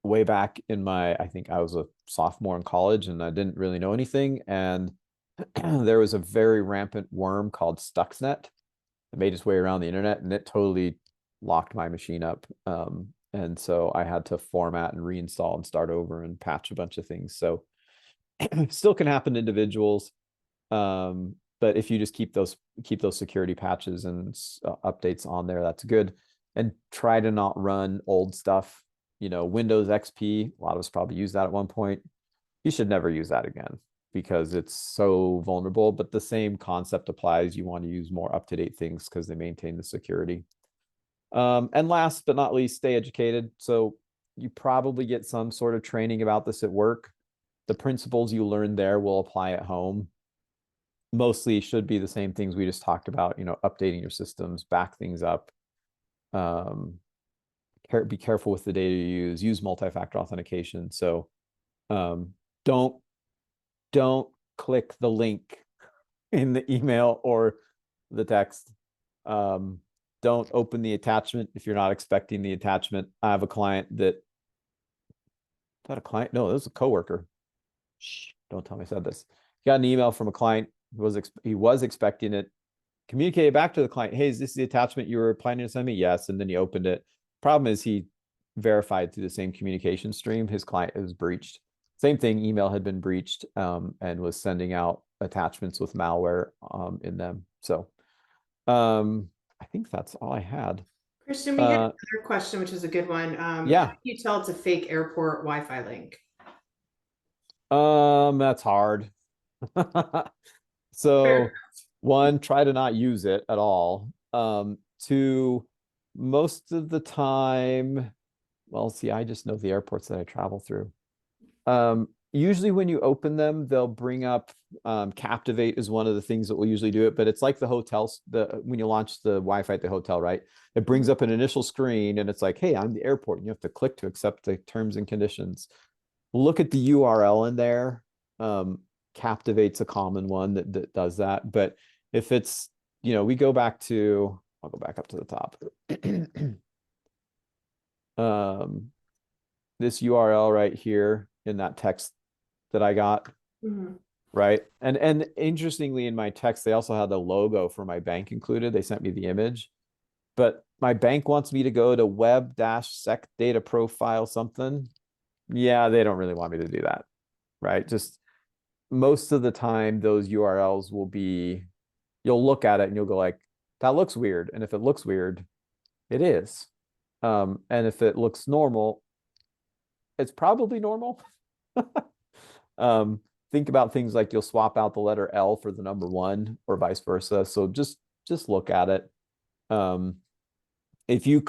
Way back I think I was a sophomore in college, and I didn't really know anything. And there was a very rampant worm called Stuxnet that made its way around the internet, and it totally locked my machine up. And so I had to format and reinstall and start over and patch a bunch of things. So still can happen to individuals. But if you just keep those security patches and updates on there, that's good. And try to not run old stuff. Windows XP, a lot of us probably use that at one point. You should never use that again because it's so vulnerable. But the same concept applies. You want to use more up-to-date things because they maintain the security. And last but not least, stay educated. So you probably get some sort of training about this at work. The principles you learn there will apply at home. Mostly should be the same things we just talked about, updating your systems, back things up. Be careful with the data you use multi-factor authentication. So Don't click the link in the email or the text. Don't open the attachment if you're not expecting the attachment. I have a client that, not a client, no, this is a coworker. Shh, don't tell me I said this. He got an email from a client who he was expecting it. Communicated back to the client, hey, is this the attachment you were planning to send me? Yes. And then he opened it. Problem is he verified through the same communication stream. His client was breached. Same thing, email had been breached, and was sending out attachments with malware in them. So I think that's all I had. Christian, we had another question, which is a good one. Yeah. How do you tell it's a fake airport Wi-Fi link? That's hard. So one, try to not use it at all. Two, most of the time, well, see, I just know the airports that I travel through. Usually when you open them, they'll bring up Captivate is one of the things that will usually do it, but it's like the hotels, when you launch the Wi-Fi at the hotel, right? It brings up an initial screen and it's like, hey, I'm the airport. And you have to click to accept the terms and conditions. Look at the URL in there. Captivate's a common one that does that. But if it's, we go back to, I'll go back up to the top. This URL right here in that text that I got, right? And interestingly, in my text, they also had the logo for my bank included. They sent me the image, but my bank wants me to go to web-sec data profile something. Yeah, they don't really want me to do that, right? Just most of the time, those URLs will be, you'll look at it and you'll go like, that looks weird. And if it looks weird, it is. And if it looks normal, it's probably normal. Think about things like you'll swap out the letter L for the number 1 or vice versa. So just look at it. If you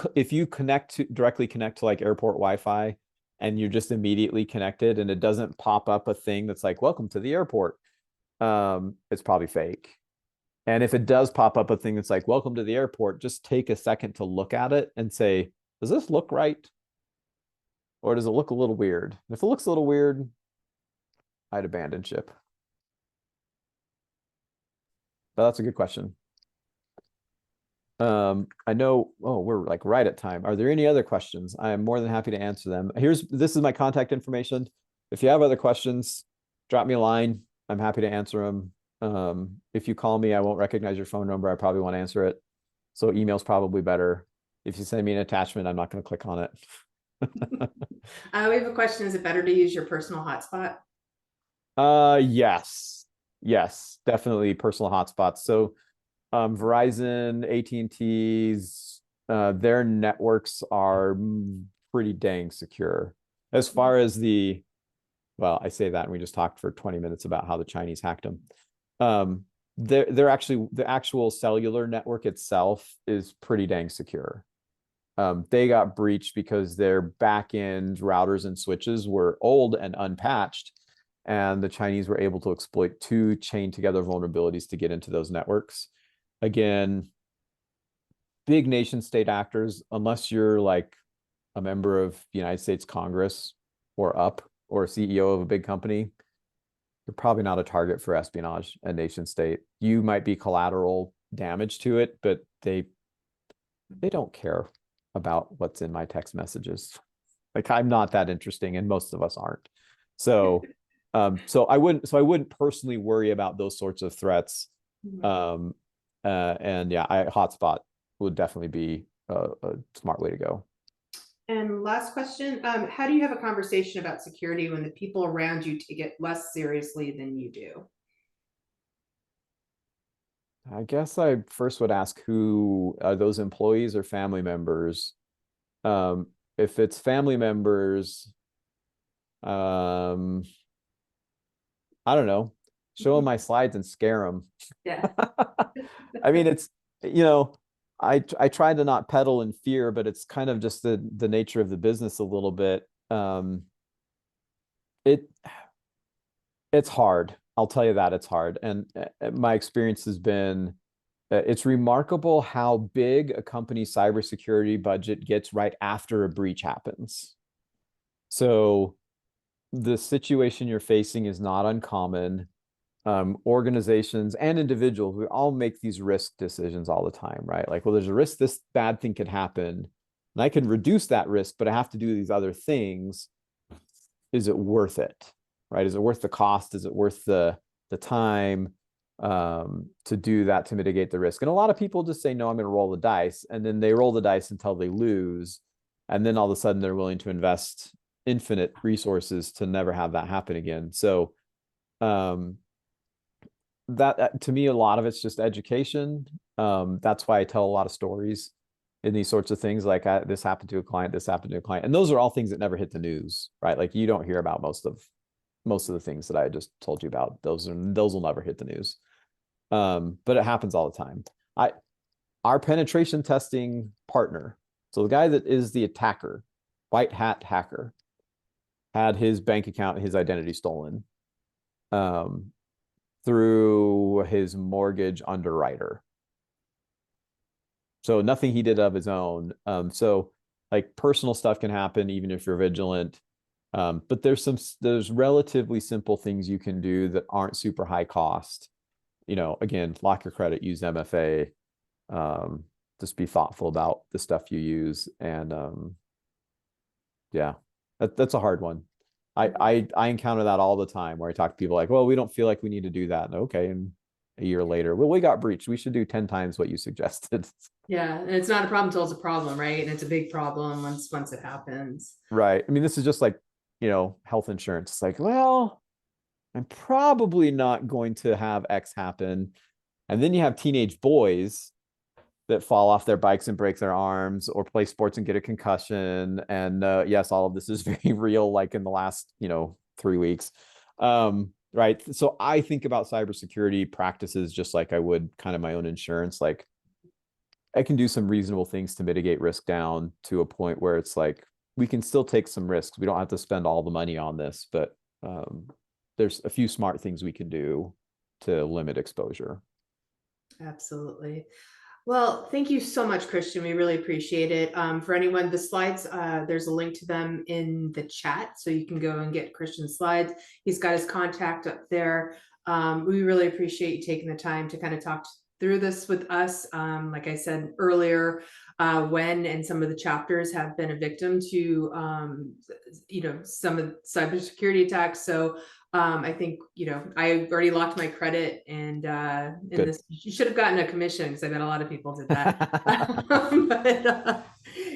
directly connect to like airport Wi-Fi and you're just immediately connected and it doesn't pop up a thing that's like, welcome to the airport, it's probably fake. And if it does pop up a thing that's like, welcome to the airport, just take a second to look at it and say, does this look right? Or does it look a little weird? And if it looks a little weird, I'd abandon ship. But that's a good question. I know, we're like right at time. Are there any other questions? I am more than happy to answer them. This is my contact information. If you have other questions, drop me a line. I'm happy to answer them. If you call me, I won't recognize your phone number. I probably won't answer it. So email's probably better. If you send me an attachment, I'm not going to click on it. We have a question. Is it better to use your personal hotspot? Yes, definitely personal hotspots. So Verizon, AT&T's, their networks are pretty dang secure. As far as well, I say that and we just talked for 20 minutes about how the Chinese hacked them. They're actually, the actual cellular network itself is pretty dang secure. They got breached because their back-end routers and switches were old and unpatched, and the Chinese were able to exploit 2 chain together vulnerabilities to get into those networks. Again, big nation state actors, unless you're like a member of the United States Congress or up or a CEO of a big company, you're probably not a target for espionage and nation state. You might be collateral damage to it, but they don't care about what's in my text messages. Like I'm not that interesting and most of us aren't. So I wouldn't personally worry about those sorts of threats. And yeah, hotspot would definitely be a smart way to go. And last question, how do you have a conversation about security when the people around you take it less seriously than you do? I guess I first would ask, who are those employees or family members? If it's family members, I don't know, show them my slides and scare them. Yeah. I mean, it's, I try to not peddle in fear, but it's kind of just the nature of the business a little bit. It's hard. I'll tell you that it's hard. And my experience has been, it's remarkable how big a company's cybersecurity budget gets right after a breach happens. So the situation you're facing is not uncommon. Organizations and individuals, we all make these risk decisions all the time, right? Like, well, there's a risk this bad thing could happen, and I can reduce that risk, but I have to do these other things. Is it worth it? Right? Is it worth the cost? Is it worth the time to do that, to mitigate the risk? And a lot of people just say, no, I'm going to roll the dice. And then they roll the dice until they lose. And then all of a sudden they're willing to invest infinite resources to never have that happen again. So that to me, a lot of it's just education. That's why I tell a lot of stories in these sorts of things. Like, this happened to a client, this happened to a client. And those are all things that never hit the news, right? Like, you don't hear about most of the things that I just told you about. Those will never hit the news. But it happens all the time. Our penetration testing partner, so the guy that is the attacker, white hat hacker, had his bank account and his identity stolen through his mortgage underwriter. So nothing he did of his own. So like, personal stuff can happen even if you're vigilant. But there's relatively simple things you can do that aren't super high cost. Again, lock your credit, use MFA. Just be thoughtful about the stuff you use. And yeah, that's a hard one. I encounter that all the time, where I talk to people like, well, we don't feel like we need to do that. And okay. And a year later, well, we got breached. We should do 10 times what you suggested. Yeah, and it's not a problem until it's a problem, right? And it's a big problem once it happens. Right. I mean, this is just like, health insurance. It's like, well, I'm probably not going to have X happen. And then you have teenage boys that fall off their bikes and break their arms, or play sports and get a concussion. And yes, all of this is very real, like in the last, 3 weeks. Right. So I think about cybersecurity practices just like I would kind of my own insurance. Like, I can do some reasonable things to mitigate risk down to a point where it's like, we can still take some risks. We don't have to spend all the money on this, but there's a few smart things we can do to limit exposure. Absolutely. Well, thank you so much, Christian. We really appreciate it. For anyone, the slides, there's a link to them in the chat, so you can go and get Christian's slides. He's got his contact up there. We really appreciate you taking the time to kind of talk through this with us. Like I said earlier, WEN and some of the chapters have been a victim to, some of the cybersecurity attacks. So I think, I already locked my credit, and in this, you should have gotten a commission, because I bet a lot of people did that. But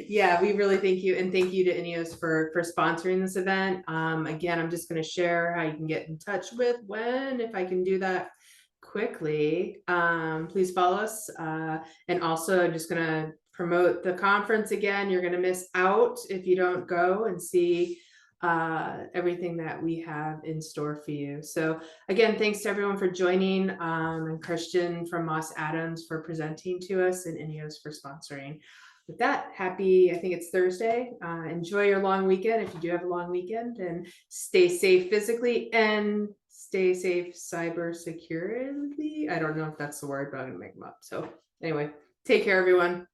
yeah, we really thank you, and thank you to Ineos for sponsoring this event. Again, I'm just going to share how you can get in touch with WEN, if I can do that quickly. Please follow us, and also I'm just going to promote the conference again. You're going to miss out if you don't go and see everything that we have in store for you. So again, thanks to everyone for joining, and Christian from Moss Adams for presenting to us, and Ineos for sponsoring. With that, I think it's Thursday. Enjoy your long weekend, if you do have a long weekend, and stay safe physically and stay safe cybersecurity. I don't know if that's the word, but I'm gonna make them up. So anyway, take care, everyone.